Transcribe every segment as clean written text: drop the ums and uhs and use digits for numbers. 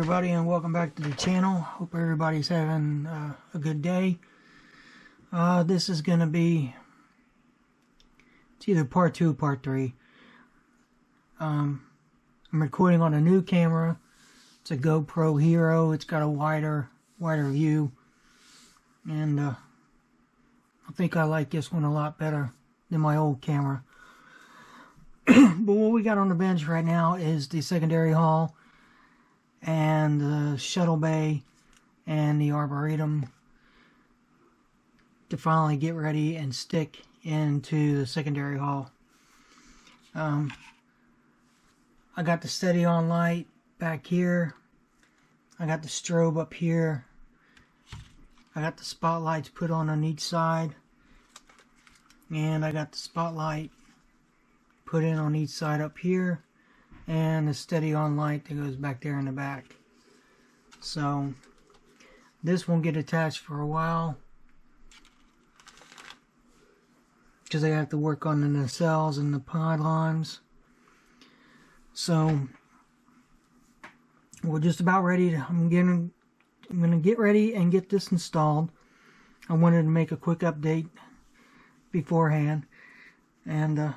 everybody, and welcome back to the channel. Hope everybody's having a good day. This is going to be, it's either part 2 or part 3. I'm recording on a new camera. It's a GoPro Hero. It's got a wider view, and I think I like this one a lot better than my old camera. But what we got on the bench right now is the secondary hull and the shuttle bay and the arboretum to finally get ready and stick into the secondary hull. I got the steady on light back here. I got the strobe up here. I got the spotlights put on each side, and I got the spotlight put in on each side up here, and the steady on light that goes back there in the back. So this won't get attached for a while because I have to work on the nacelles and the pylons. So we're just about ready. I'm gonna get ready and get this installed. I wanted to make a quick update beforehand, and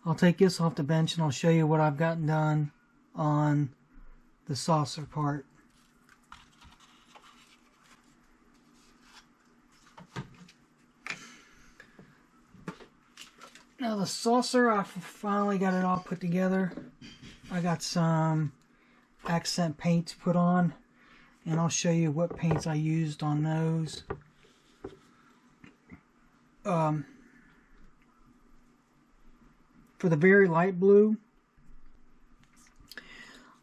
I'll take this off the bench and I'll show you what I've gotten done on the saucer part. Now the saucer, I finally got it all put together. I got some accent paints put on, and I'll show you what paints I used on those. For the very light blue,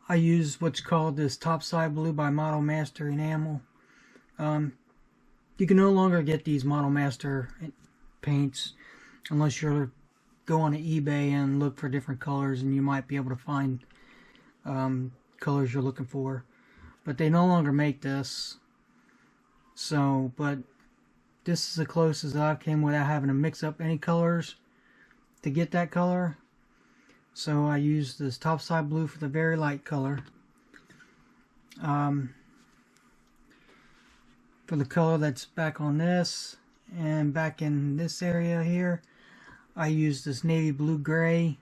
I use what's called this Topside Blue by Model Master Enamel. You can no longer get these Model Master paints unless you go on to eBay and look for different colors, and you might be able to find colors you're looking for. But they no longer make this. So, but this is the closest I came without having to mix up any colors to get that color. So I used this Topside Blue for the very light color. For the color that's back on this and back in this area here, I used this navy blue gray.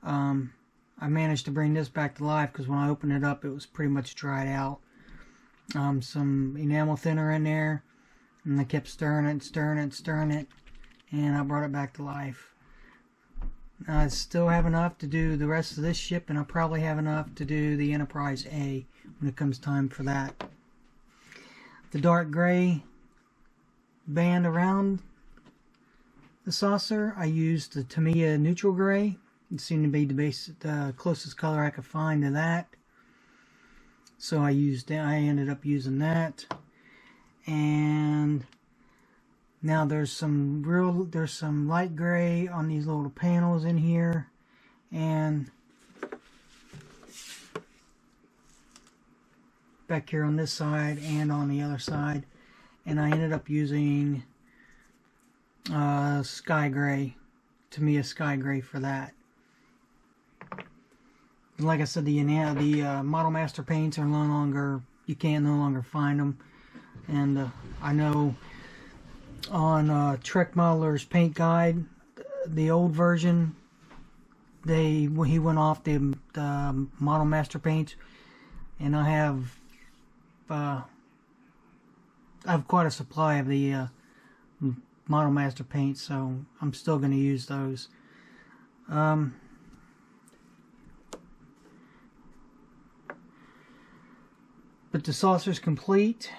I managed to bring this back to life because when I opened it up, it was pretty much dried out. Some enamel thinner in there, and I kept stirring it, and I brought it back to life. I still have enough to do the rest of this ship, and I'll probably have enough to do the Enterprise A when it comes time for that. The dark gray band around the saucer, I used the Tamiya neutral gray. It seemed to be the closest color I could find to that. So I ended up using that. And now there's some light gray on these little panels in here, and back here on this side and on the other side. And I ended up using sky gray, Tamiya sky gray for that. And like I said, the Model Master paints are no longer, you can no longer find them. And I know on Trek Modeler's Paint Guide, the old version, he went off the Model Master paints, and I have quite a supply of the Model Master paints, so I'm still going to use those. But the saucer's complete,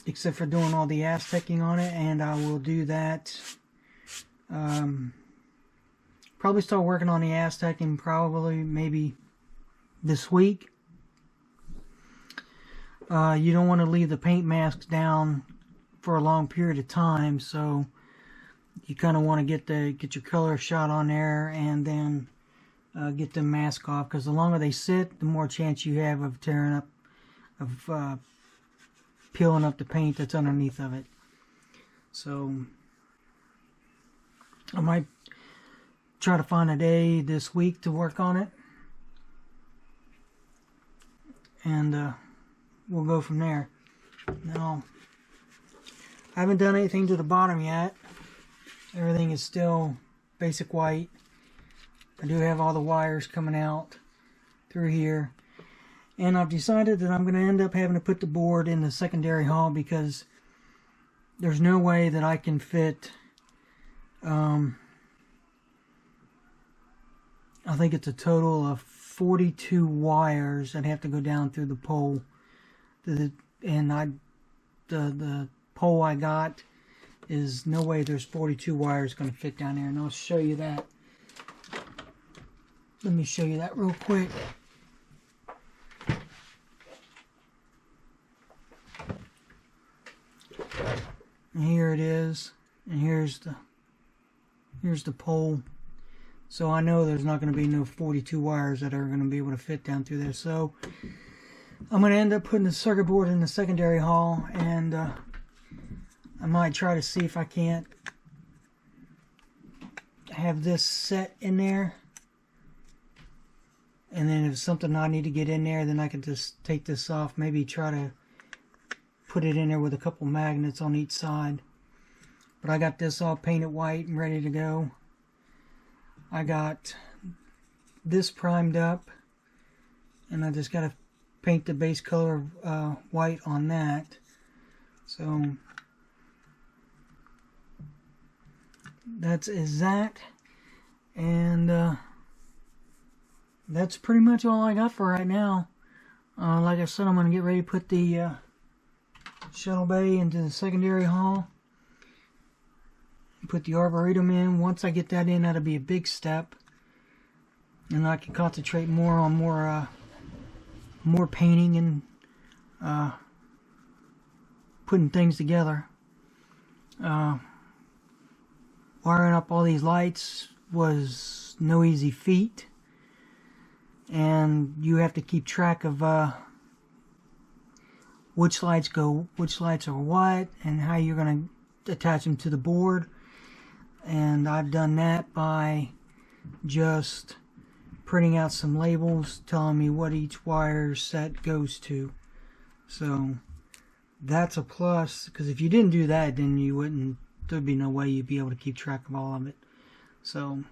except for doing all the Aztecing on it, and I will do that. Probably start working on the Aztecing maybe this week. You don't want to leave the paint masks down for a long period of time, so you kind of want to get your color shot on there, and then get the mask off, because the longer they sit, the more chance you have of tearing up, peeling up the paint that's underneath of it. So I might try to find a day this week to work on it. and we'll go from there. Now, I haven't done anything to the bottom yet. Everything is still basic white. I do have all the wires coming out through here. And I've decided that I'm going to end up having to put the board in the secondary hall because there's no way that I can fit, I think it's a total of 42 wires that have to go down through the pole. The pole I got is no way there's 42 wires going to fit down there, and I'll show you that. Let me show you that real quick. And here it is, and here's the pole. So I know there's not going to be no 42 wires that are going to be able to fit down through there. So I'm going to end up putting the circuit board in the secondary hall, and I might try to see if I can't have this set in there. And then if something I need to get in there, then I can just take this off. Maybe try to put it in there with a couple magnets on each side. But I got this all painted white and ready to go. I got this primed up, and I just got to paint the base color white on that. So that's that, and that's pretty much all I got for right now. Like I said, I'm going to get ready to put the shuttle bay into the secondary hall. Put the arboretum in. Once I get that in, that'll be a big step. And I can concentrate more on more painting and putting things together. Wiring up all these lights was no easy feat. And you have to keep track of which lights are what, and how you're going to attach them to the board. And I've done that by just printing out some labels telling me what each wire set goes to. So that's a plus, because if you didn't do that, then there'd be no way you'd be able to keep track of all of it. So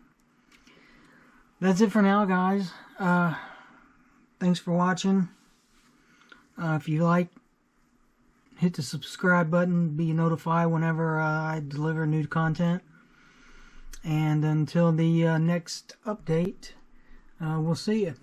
that's it for now, guys. Thanks for watching. If you like, hit the subscribe button, be notified whenever I deliver new content. And until the next update, we'll see you.